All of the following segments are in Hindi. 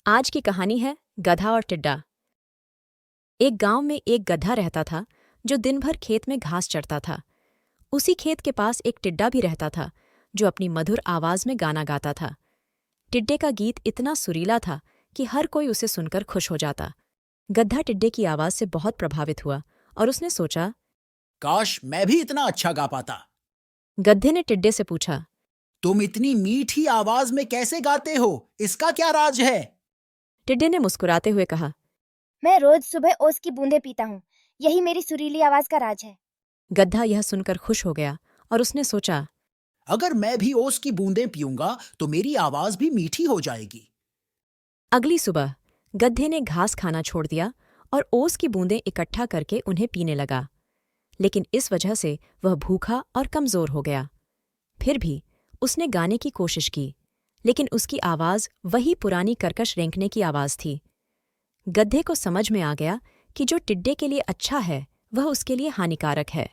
आज की कहानी है गधा और टिड्डा। एक गांव में एक गधा रहता था जो दिन भर खेत में घास चरता था। उसी खेत के पास एक टिड्डा भी रहता था जो अपनी मधुर आवाज में गाना गाता था। टिड्डे का गीत इतना सुरीला था कि हर कोई उसे सुनकर खुश हो जाता। गधा टिड्डे की आवाज से बहुत प्रभावित हुआ और उसने सोचा। काश मैं भी इतना अच्छा गा पाता। गधे ने टिड्डे से पूछा। तुम इतनी मीठी आवाज में कैसे गाते हो? इसका क्या राज है? टिड्डे ने मुस्कुराते हुए कहा। मैं रोज सुबह ओस की बूंदें पीता हूँ। यही मेरी सुरीली आवाज का राज है। गधा यह सुनकर खुश हो गया और उसने सोचा। अगर मैं भी ओस की बूंदें पीऊंगा तो मेरी आवाज भी मीठी हो जाएगी। अगली सुबह गधे ने घास खाना छोड़ दिया और ओस की बूंदें इकट्ठा करके उन्हें पीने लगा। लेकिन इस वजह से वह भूखा और कमजोर हो गया। फिर भी उसने गाने की कोशिश की, लेकिन उसकी आवाज वही पुरानी कर्कश रेंकने की आवाज थी। गधे को समझ में आ गया कि जो टिड्डे के लिए अच्छा है वह उसके लिए हानिकारक है।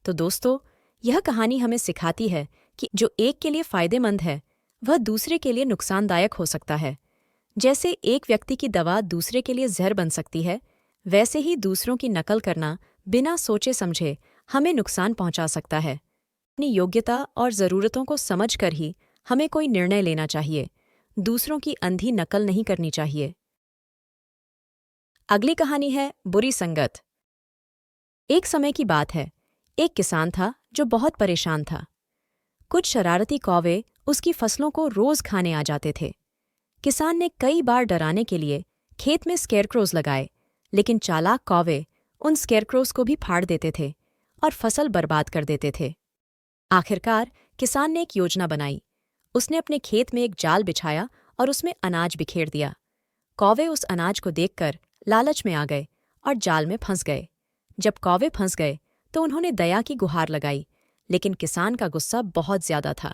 तो दोस्तों, यह कहानी हमें सिखाती है कि जो एक के लिए फायदेमंद है वह दूसरे के लिए नुकसानदायक हो सकता है। जैसे एक व्यक्ति की दवा दूसरे के लिए जहर बन सकती है, वैसे ही दूसरों की नकल करना बिना सोचे समझे हमें नुकसान पहुंचा सकता है। अपनी योग्यता और ज़रूरतों को समझकर ही हमें कोई निर्णय लेना चाहिए। दूसरों की अंधी नकल नहीं करनी चाहिए। अगली कहानी है बुरी संगत। एक समय की बात है। एक किसान था जो बहुत परेशान था। कुछ शरारती कौवे उसकी फसलों को रोज खाने आ जाते थे। किसान ने कई बार डराने के लिए खेत में स्केयरक्रोज लगाए, लेकिन चालाक कौवे उन स्केयरक्रोज को भी फाड़ देते थे और फसल बर्बाद कर देते थे। आखिरकार किसान ने एक योजना बनाई। उसने अपने खेत में एक जाल बिछाया और उसमें अनाज बिखेर दिया। कौवे उस अनाज को देखकर लालच में आ गए और जाल में फंस गए। जब कौवे फंस गए तो उन्होंने दया की गुहार लगाई, लेकिन किसान का गुस्सा बहुत ज्यादा था।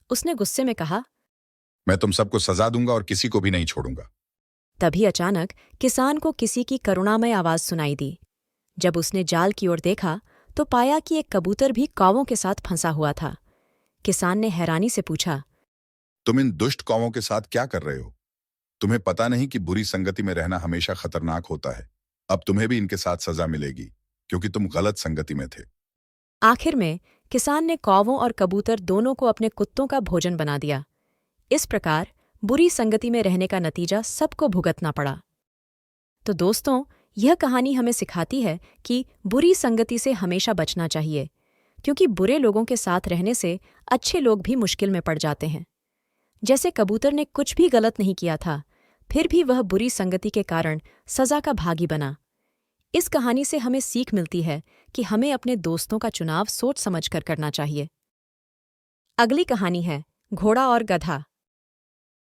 उसने गुस्से में कहा, मैं तुम सबको सजा दूंगा और किसी को भी नहीं छोड़ूंगा। तभी अचानक किसान को किसी की करुणामय आवाज सुनाई दी। जब उसने जाल की ओर देखा तो पाया कि एक कबूतर भी कौवों के साथ फंसा हुआ था। किसान ने हैरानी से पूछा, तुम इन दुष्ट कौवों के साथ क्या कर रहे हो? तुम्हें पता नहीं कि बुरी संगति में रहना हमेशा खतरनाक होता है। अब तुम्हें भी इनके साथ सजा मिलेगी, क्योंकि तुम गलत संगति में थे। आखिर में किसान ने कौवों और कबूतर दोनों को अपने कुत्तों का भोजन बना दिया। इस प्रकार बुरी संगति में रहने का नतीजा सबको भुगतना पड़ा। तो दोस्तों, यह कहानी हमें सिखाती है कि बुरी संगति से हमेशा बचना चाहिए, क्योंकि बुरे लोगों के साथ रहने से अच्छे लोग भी मुश्किल में पड़ जाते हैं। जैसे कबूतर ने कुछ भी गलत नहीं किया था, फिर भी वह बुरी संगति के कारण सजा का भागी बना। इस कहानी से हमें सीख मिलती है कि हमें अपने दोस्तों का चुनाव सोच समझकर करना चाहिए। अगली कहानी है घोड़ा और गधा।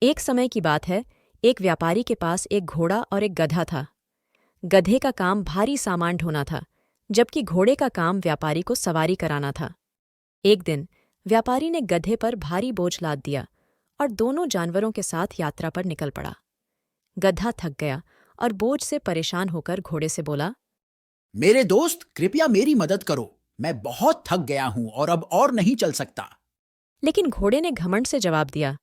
एक समय की बात है। एक व्यापारी के पास एक घोड़ा और एक गधा था। गधे का काम भारी सामान ढोना था, जबकि घोड़े का काम व्यापारी को सवारी कराना था। एक दिन व्यापारी ने गधे पर भारी बोझ लाद दिया और दोनों जानवरों के साथ यात्रा पर निकल पड़ा। गधा थक गया और बोझ से परेशान होकर घोड़े से बोला, मेरे दोस्त, कृपया मेरी मदद करो। मैं बहुत थक गया हूं और अब और नहीं चल सकता। लेकिन घोड़े ने घमंड से जवाब दिया।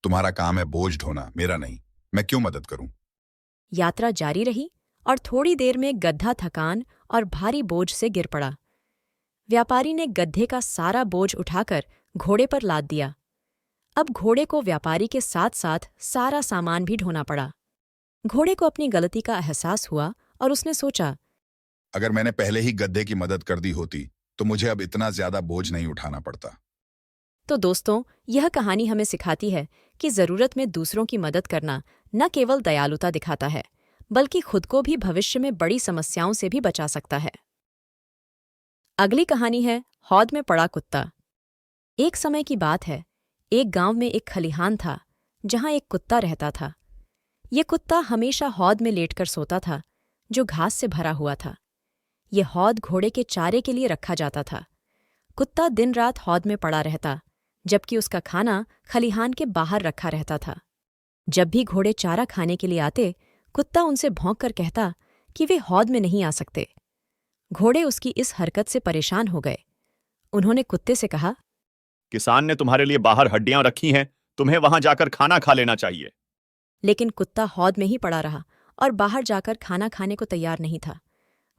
तुम्हारा काम है बोझ ढोना, मेरा नहीं। मैं क्यों मदद करूं? यात्रा जारी रही और थोड़ी देर में गधा थकान और भारी बोझ से गिर पड़ा। व्यापारी ने गधे का सारा बोझ उठाकर घोड़े पर लाद दिया। अब घोड़े को व्यापारी के साथ साथ सारा सामान भी ढोना पड़ा। घोड़े को अपनी गलती का एहसास हुआ और उसने सोचा, अगर मैंने पहले ही गधे की मदद कर दी होती तो मुझे अब इतना ज्यादा बोझ नहीं उठाना पड़ता। तो दोस्तों, यह कहानी हमें सिखाती है कि जरूरत में दूसरों की मदद करना न केवल दयालुता दिखाता है, बल्कि खुद को भी भविष्य में बड़ी समस्याओं से भी बचा सकता है। अगली कहानी है हौद में पड़ा कुत्ता। एक समय की बात है। एक गांव में एक खलिहान था जहां एक कुत्ता रहता था। ये कुत्ता हमेशा हौद में लेटकर सोता था, जो घास से भरा हुआ था। ये हौद घोड़े के चारे के लिए रखा जाता था। कुत्ता दिन रात हौद में पड़ा रहता, जबकि उसका खाना खलिहान के बाहर रखा रहता था। जब भी घोड़े चारा खाने के लिए आते, कुत्ता उनसे भौंक कर कहता कि वे हौद में नहीं आ सकते। घोड़े उसकी इस हरकत से परेशान हो गए। उन्होंने कुत्ते से कहा, किसान ने तुम्हारे लिए बाहर हड्डियां रखी हैं, तुम्हें वहां जाकर खाना खा लेना चाहिए। लेकिन कुत्ता हौद में ही पड़ा रहा और बाहर जाकर खाना खाने को तैयार नहीं था।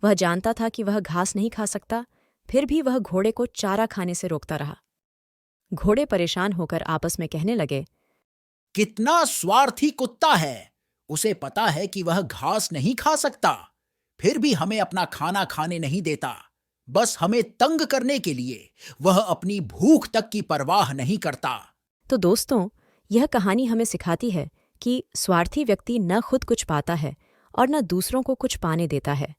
वह जानता था कि वह घास नहीं खा सकता, फिर भी वह घोड़े को चारा खाने से रोकता रहा। घोड़े परेशान होकर आपस में कहने लगे, कितना स्वार्थी कुत्ता है। उसे पता है कि वह घास नहीं खा सकता, फिर भी हमें अपना खाना खाने नहीं देता। बस हमें तंग करने के लिए वह अपनी भूख तक की परवाह नहीं करता। तो दोस्तों, यह कहानी हमें सिखाती है कि स्वार्थी व्यक्ति न खुद कुछ पाता है और न दूसरों को कुछ पाने देता है।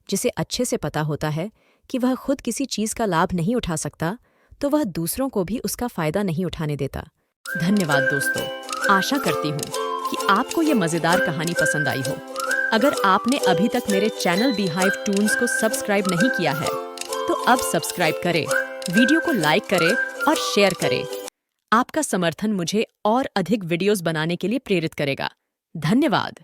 जिसे अच्छे से पता होता है कि वह खुद किसी चीज का लाभ नहीं उठा सकता, तो वह दूसरों को भी उसका फायदा नहीं उठाने देता। धन्यवाद दोस्तों। आशा करती हूँ कि आपको ये मजेदार कहानी पसंद आई हो। अगर आपने अभी तक मेरे चैनल बीहाइव टून्स को सब्सक्राइब नहीं किया है, तो अब सब्सक्राइब करें, वीडियो को लाइक करें और शेयर करें। आपका समर्थन मुझे और अधिक वीडियोस बनाने के लिए प्रेरित करेगा। धन्यवाद।